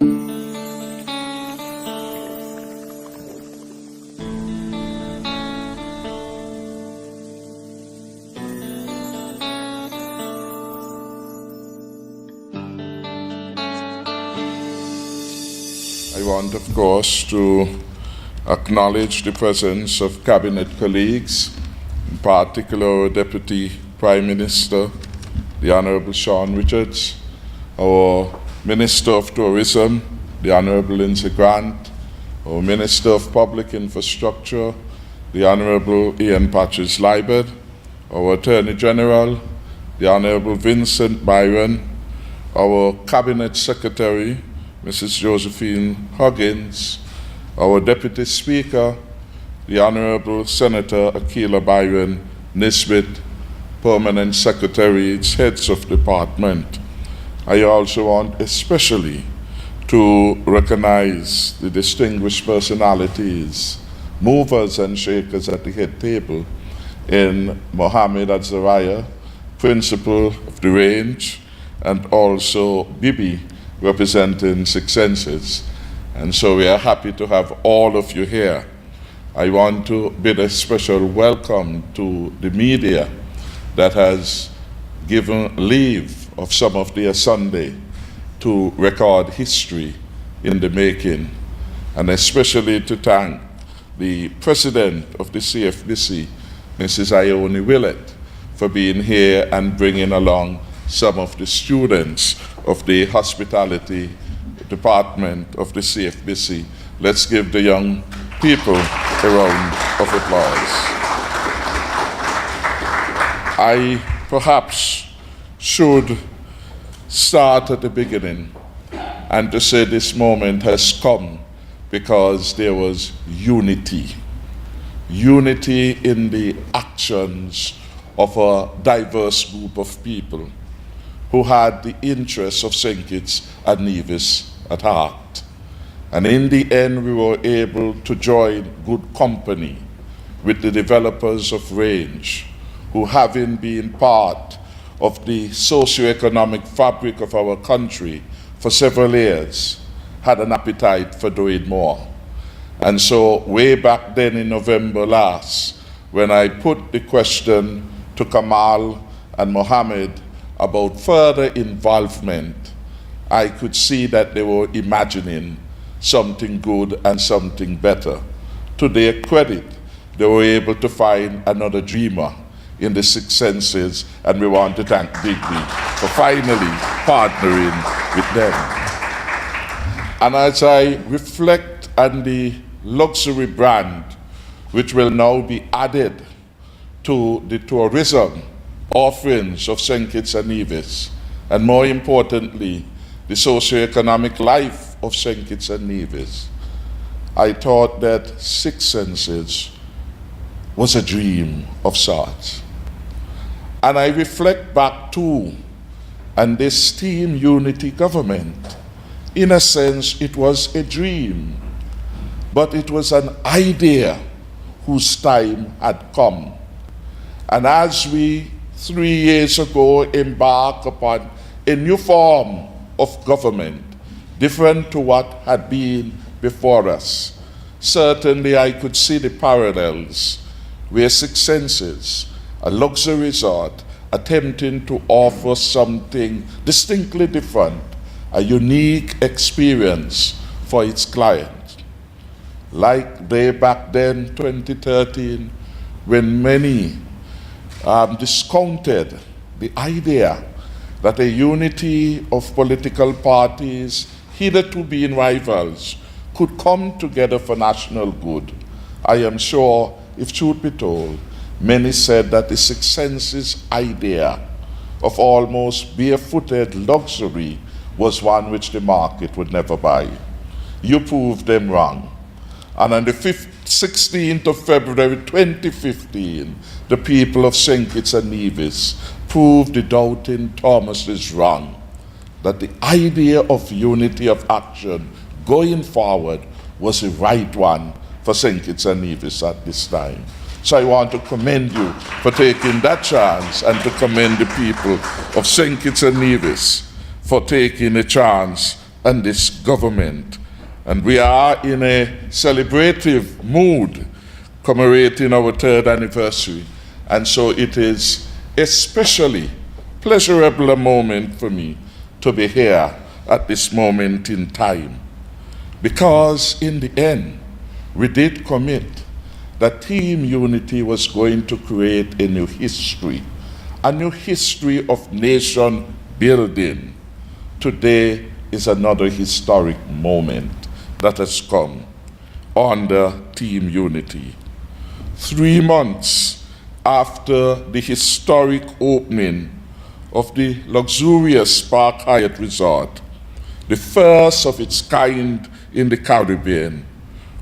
I want, of course, to acknowledge the presence of Cabinet colleagues, in particular our Deputy Prime Minister, the Honourable Sean Richards, our Minister of Tourism, the Honourable Lindsay Grant, our Minister of Public Infrastructure, the Honourable Ian Patridge-Liebert, our Attorney General, the Honourable Vincent Byron, our Cabinet Secretary, Mrs. Josephine Huggins, our Deputy Speaker, the Honourable Senator Akila Byron Nisbet, Permanent Secretaries, heads of department. I also want especially to recognize the distinguished personalities, movers and shakers at the head table in Mohammed Azariah, Principal of the Range, and also Bibi, representing Six Senses. And so we are happy to have all of you here. I want to bid a special welcome to the media that has given leave of some of their Sunday to record history in the making, and especially to thank the President of the CFBC, Mrs. Ione Willett, for being here and bringing along some of the students of the hospitality department of the CFBC. Let's give the young people a round of applause. I perhaps should start at the beginning and to say this moment has come because there was unity. Unity in the actions of a diverse group of people who had the interests of St. Kitts and Nevis at heart. And in the end, we were able to join good company with the developers of Range, who, having been part of the socio-economic fabric of our country for several years, had an appetite for doing more. And so way back then in November last, when I put the question to Kamal and Mohammed about further involvement, I could see that they were imagining something good and something better. To their credit, they were able to find another dreamer in the Six Senses, and we want to thank Digby for finally partnering with them. And as I reflect on the luxury brand, which will now be added to the tourism offerings of St. Kitts and Nevis, and more importantly, the socio-economic life of St. Kitts and Nevis, I thought that Six Senses was a dream of sorts. And I reflect back to, and this Team Unity government, in a sense, it was a dream, but it was an idea whose time had come. And as we 3 years ago embarked upon a new form of government, different to what had been before us, certainly I could see the parallels where Six Senses, a luxury resort, attempting to offer something distinctly different, a unique experience for its clients. Like way back then, 2013, when many discounted the idea that a unity of political parties, hitherto being rivals, could come together for national good. I am sure, if truth be told, many said that the Six Senses idea of almost barefooted luxury was one which the market would never buy. You proved them wrong. And on the 16th of February 2015, the people of St. Kitts and Nevis proved the doubting Thomases wrong, that the idea of unity of action going forward was the right one for St. Kitts and Nevis at this time. So I want to commend you for taking that chance, and to commend the people of St. Kitts and Nevis for taking a chance and this government. And we are in a celebrative mood commemorating our 3rd anniversary. And so it is especially pleasurable a moment for me to be here at this moment in time. Because in the end, we did commit that Team Unity was going to create a new history of nation building. Today is another historic moment that has come under Team Unity. 3 months after the historic opening of the luxurious Park Hyatt Resort, the first of its kind in the Caribbean,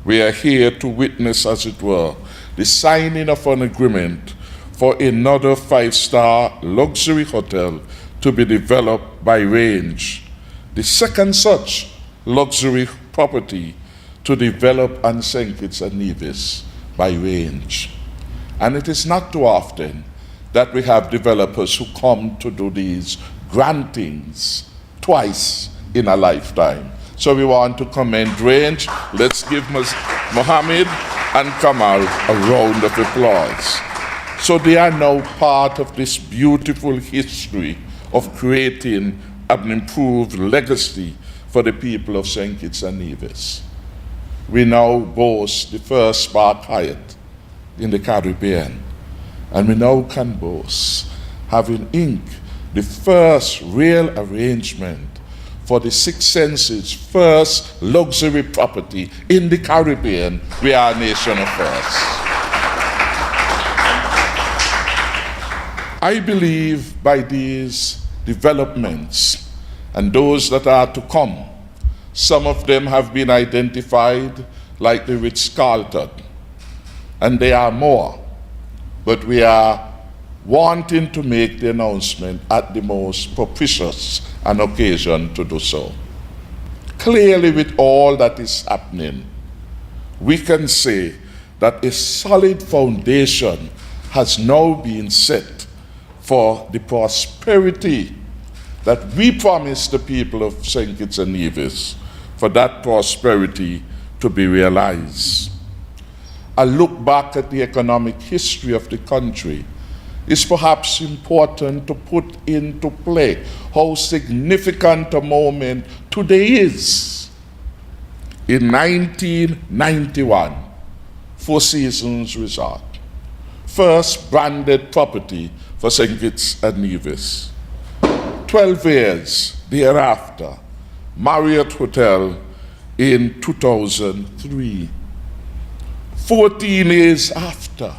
we are here to witness, as it were, the signing of an agreement for another 5-star luxury hotel to be developed by Range, the second such luxury property to develop on St. Kitts and Nevis by Range. And it is not too often that we have developers who come to do these grantings twice in a lifetime. So we want to commend Range. Let's give Mohammed and Kamal a round of applause. So they are now part of this beautiful history of creating an improved legacy for the people of St. Kitts and Nevis. We now boast the first Park Hyatt in the Caribbean, and we now can boast having inked the first real arrangement for the Six Senses' first luxury property in the Caribbean. We are a nation of firsts. I believe by these developments and those that are to come, some of them have been identified like the Ritz-Carlton, and there are more, but we are wanting to make the announcement at the most propitious an occasion to do so. Clearly, with all that is happening, we can say that a solid foundation has now been set for the prosperity that we promised the people of St. Kitts and Nevis, for that prosperity to be realized. A look back at the economic history of the country is perhaps important to put into play how significant a moment today is. In 1991, Four Seasons Resort, first branded property for St. Kitts and Nevis. 12 years thereafter, Marriott Hotel in 2003. 14 years after,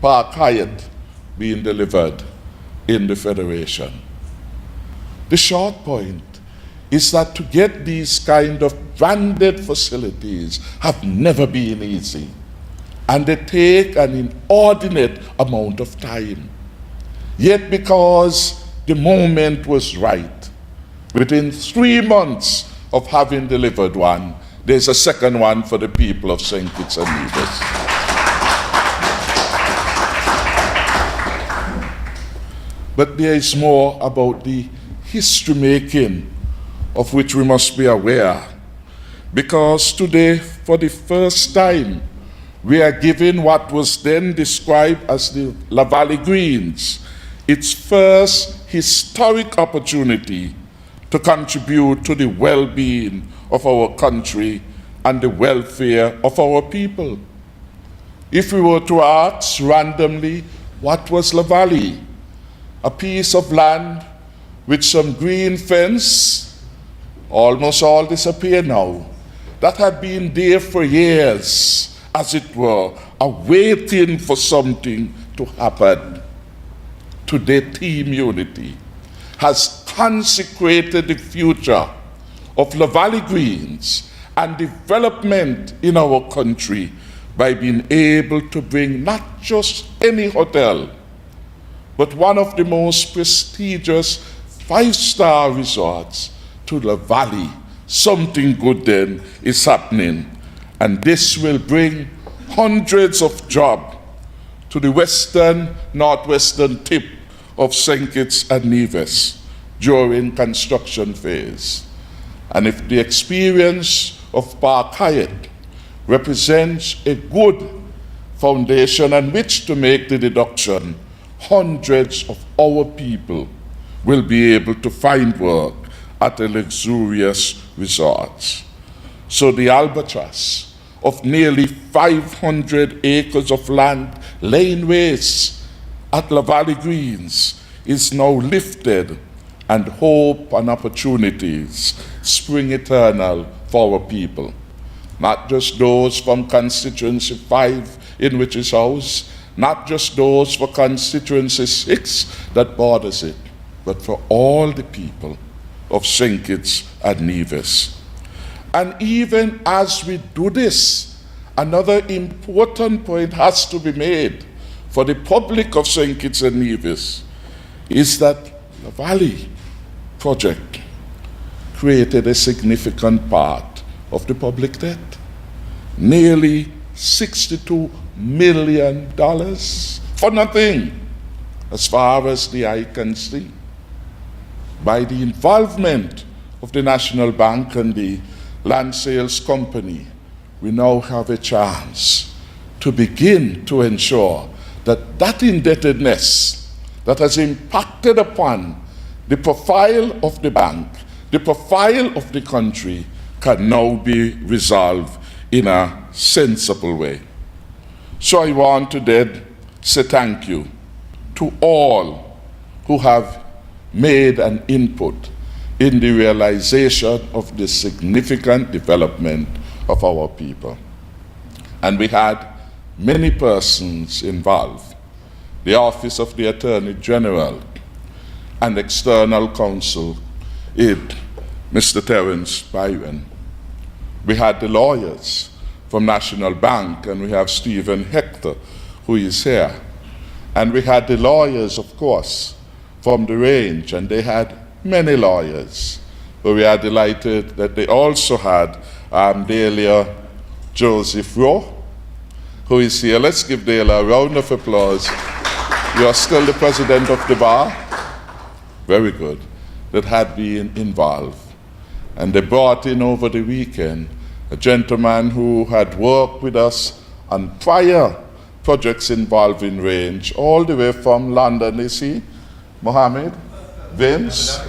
Park Hyatt being delivered in the Federation. The short point is that to get these kind of branded facilities have never been easy, and they take an inordinate amount of time. Yet because the moment was right, within 3 months of having delivered one, there's a second one for the people of St. Kitts and Nevis. But there is more about the history making of which we must be aware, because today, for the first time, we are given what was then described as the La Valley Greens, its first historic opportunity to contribute to the well-being of our country and the welfare of our people. If we were to ask randomly, what was La Valley? A piece of land with some green fence, almost all disappear now, that had been there for years, as it were, awaiting for something to happen. Today, Team Unity has consecrated the future of La Valley Greens and development in our country by being able to bring not just any hotel, but one of the most prestigious 5-star resorts to La Valley. Something good then is happening, and this will bring hundreds of jobs to the western, northwestern tip of St. Kitts and Nevis during construction phase. And if the experience of Park Hyatt represents a good foundation on which to make the deduction, hundreds of our people will be able to find work at a luxurious resort. So the albatross of nearly 500 acres of land laying waste at La Valley Greens is now lifted, and hope and opportunities spring eternal for our people. Not just those from constituency 5 in Witches House, not just those for constituency 6 that borders it, but for all the people of St. Kitts and Nevis. And even as we do this, another important point has to be made for the public of St. Kitts and Nevis, is that the Valley project created a significant part of the public debt. Nearly $62 million for nothing, as far as the eye can see. By the involvement of the National Bank and the Land Sales Company, we now have a chance to begin to ensure that that indebtedness that has impacted upon the profile of the bank, the profile of the country, can now be resolved in a sensible way. So I want to then say thank you to all who have made an input in the realization of the significant development of our people. And we had many persons involved: the Office of the Attorney General and External Counsel, Mr. Terence Byron. We had the lawyers from National Bank, and we have Stephen Hector, who is here. And we had the lawyers, of course, from the range, and they had many lawyers. But we are delighted that they also had Delia Joseph Rowe, who is here. Let's give Delia a round of applause. You are still the president of the bar. Very good. That had been involved. And they brought in over the weekend a gentleman who had worked with us on prior projects involving range, all the way from London, you see, Mohammed, Vince.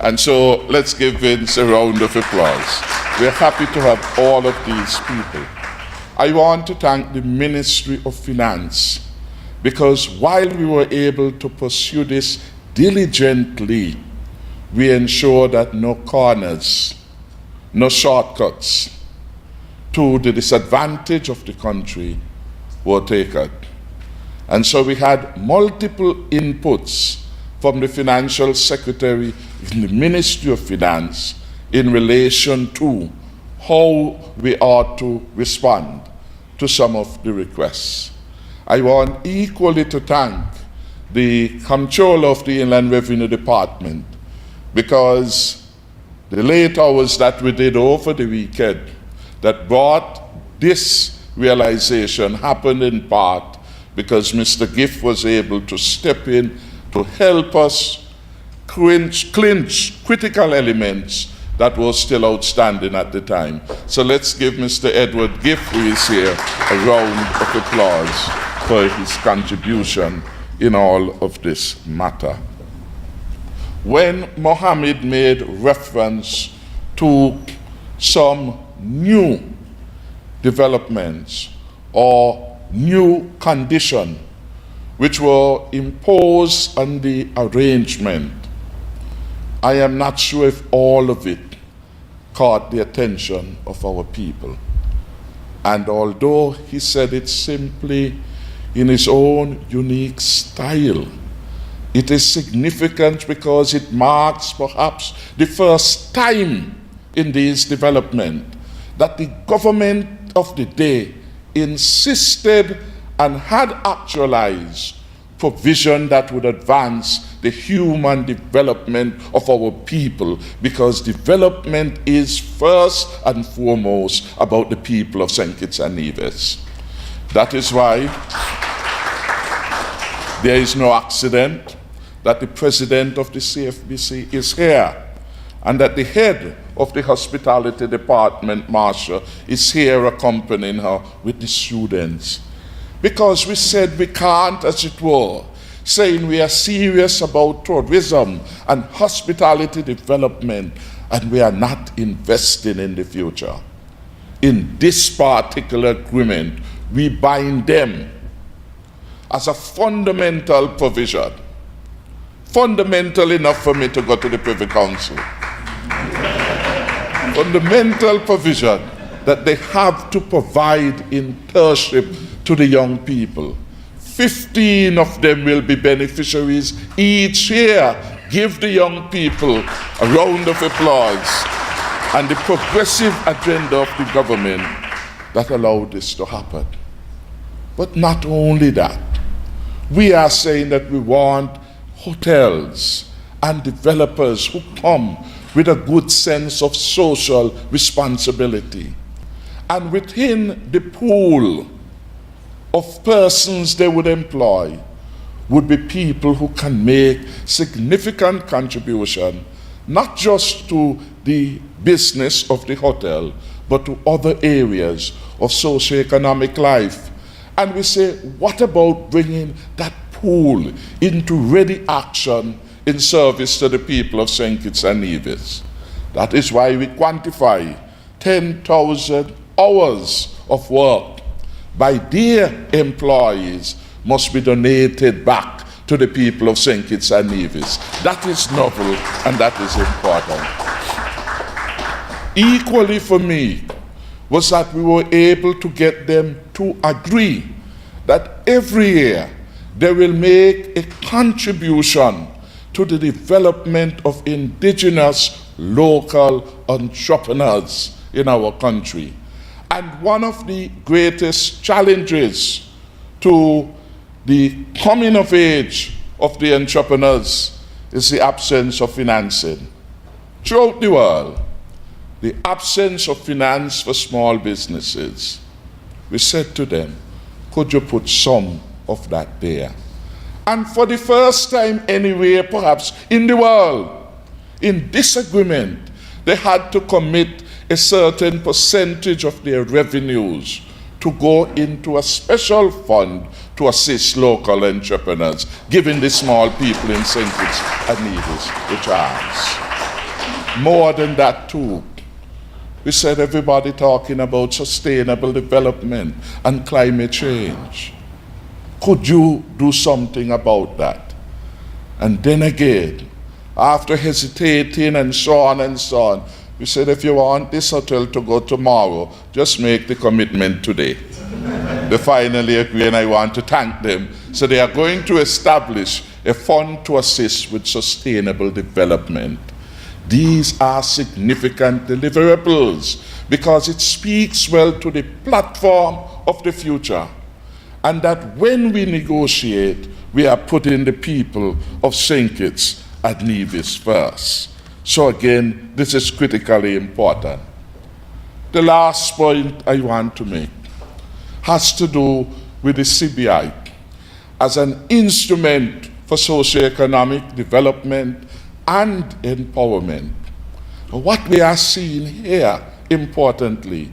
And so let's give Vince a round of applause. We're happy to have all of these people. I want to thank the Ministry of Finance, because while we were able to pursue this diligently, we ensured that no corners, no shortcuts to the disadvantage of the country were taken. And so we had multiple inputs from the Financial Secretary in the Ministry of Finance in relation to how we ought to respond to some of the requests. I want equally to thank the Comptroller of the Inland Revenue Department, because the late hours that we did over the weekend that brought this realization happened in part because Mr. Gift was able to step in to help us clinch critical elements that were still outstanding at the time. So let's give Mr. Edward Gift, who is here, a round of applause for his contribution in all of this matter. When Mohammed made reference to some new developments or new conditions which were imposed on the arrangement, I am not sure if all of it caught the attention of our people. And although he said it simply in his own unique style, it is significant because it marks perhaps the first time in this development that the government of the day insisted and had actualized provision that would advance the human development of our people, because development is first and foremost about the people of St. Kitts and Nevis. That is why there is no accident that the president of the CFBC is here, and that the head of the hospitality department, Marsha, is here accompanying her with the students. Because we said we can't, as it were, saying we are serious about tourism and hospitality development, and we are not investing in the future. In this particular agreement, we bind them as a fundamental provision. Fundamental enough for me to go to the Privy Council. Fundamental provision that they have to provide internship to the young people. 15 of them will be beneficiaries each year. Give the young people a round of applause and the progressive agenda of the government that allowed this to happen. But not only that, we are saying that we want hotels and developers who come with a good sense of social responsibility. And within the pool of persons they would employ would be people who can make significant contribution, not just to the business of the hotel, but to other areas of socioeconomic life. And we say, what about bringing that pool into ready action in service to the people of St. Kitts and Nevis? That is why we quantify 10,000 hours of work by their employees must be donated back to the people of St. Kitts and Nevis. That is novel and that is important. Equally for me was that we were able to get them to agree that every year they will make a contribution to the development of indigenous local entrepreneurs in our country. And one of the greatest challenges to the coming of age of the entrepreneurs is the absence of financing. Throughout the world, the absence of finance for small businesses. We said to them, could you put some of that there? And for the first time anywhere, perhaps in the world, in this agreement, they had to commit a certain percentage of their revenues to go into a special fund to assist local entrepreneurs, giving the small people in St. Kitts and Nevis a chance. More than that too, we said everybody talking about sustainable development and climate change. Could you do something about that? And then again, after hesitating and so on, we said, if you want this hotel to go tomorrow, just make the commitment today. They finally agree, and I want to thank them. So they are going to establish a fund to assist with sustainable development. These are significant deliverables because it speaks well to the platform of the future. And that when we negotiate, we are putting the people of St. Kitts and Nevis first. So again, this is critically important. The last point I want to make has to do with the CBI as an instrument for socioeconomic development and empowerment. What we are seeing here, importantly,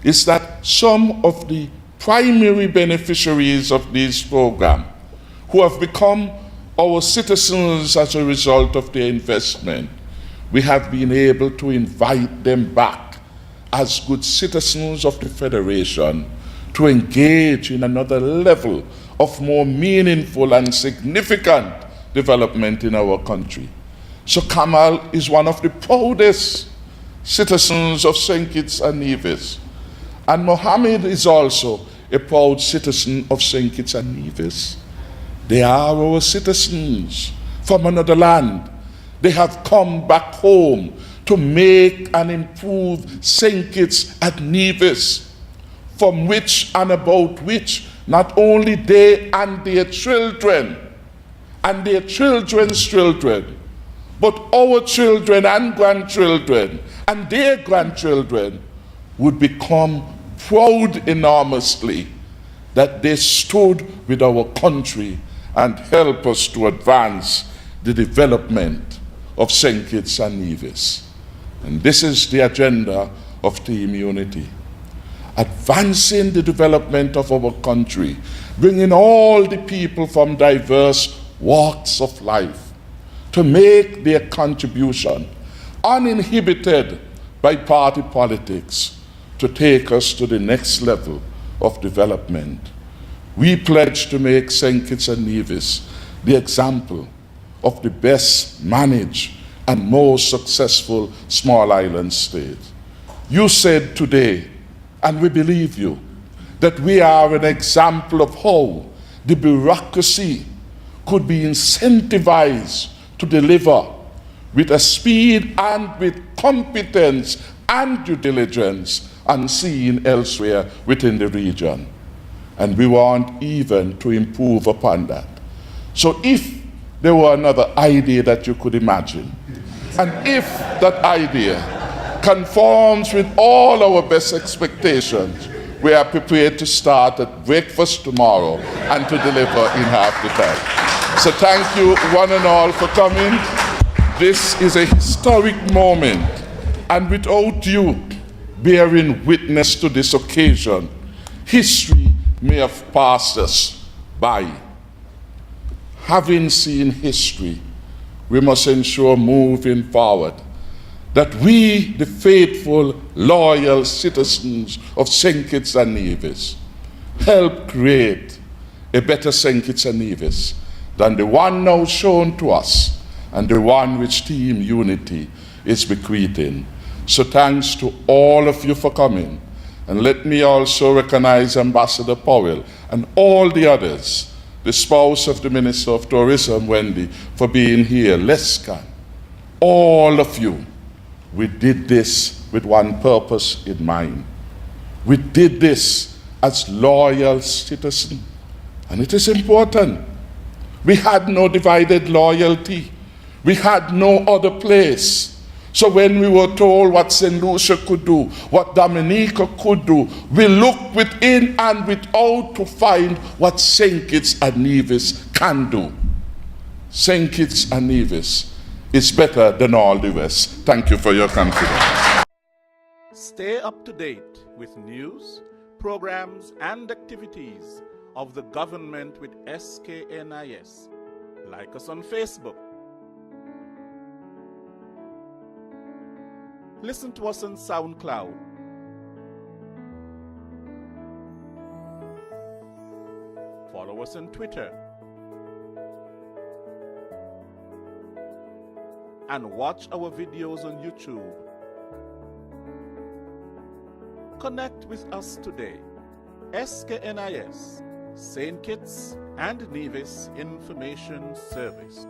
is that some of the primary beneficiaries of this program, who have become our citizens as a result of their investment, we have been able to invite them back as good citizens of the Federation to engage in another level of more meaningful and significant development in our country. So Kamal is one of the proudest citizens of St. Kitts and Nevis. And Mohammed is also a proud citizen of St. Kitts and Nevis. They are our citizens from another land. They have come back home to make and improve St. Kitts and Nevis, from which and about which not only they and their children and their children's children, but our children and grandchildren and their grandchildren would become proud enormously that they stood with our country and help us to advance the development of St. Kitts and Nevis. And this is the agenda of Team Unity. Advancing the development of our country, bringing all the people from diverse walks of life to make their contribution, uninhibited by party politics, to take us to the next level of development. We pledge to make St. Kitts and Nevis the example of the best managed and most successful small island state. You said today, and we believe you, that we are an example of how the bureaucracy could be incentivized to deliver with a speed and with competence and due diligence unseen elsewhere within the region. And we want even to improve upon that. So if there were another idea that you could imagine, and if that idea conforms with all our best expectations, we are prepared to start at breakfast tomorrow and to deliver in half the time. So thank you one and all for coming. This is a historic moment, and without you bearing witness to this occasion, history may have passed us by. Having seen history, we must ensure moving forward that we, the faithful, loyal citizens of St. Kitts and Nevis, help create a better St. Kitts and Nevis than the one now shown to us and the one which Team Unity is bequeathing. So thanks to all of you for coming. And let me also recognize Ambassador Powell and all the others, the spouse of the Minister of Tourism, Wendy, for being here, Lescan, all of you. We did this with one purpose in mind. We did this as loyal citizens, and it is important. We had no divided loyalty. We had no other place. So when we were told what St. Lucia could do, what Dominica could do, we looked within and without to find what St. Kitts and Nevis can do. St. Kitts and Nevis is better than all the rest. Thank you for your confidence. Stay up to date with news, programs, and activities of the government with SKNIS. Like us on Facebook. Listen to us on SoundCloud. Follow us on Twitter. And watch our videos on YouTube. Connect with us today. SKNIS, St. Kitts and Nevis Information Service.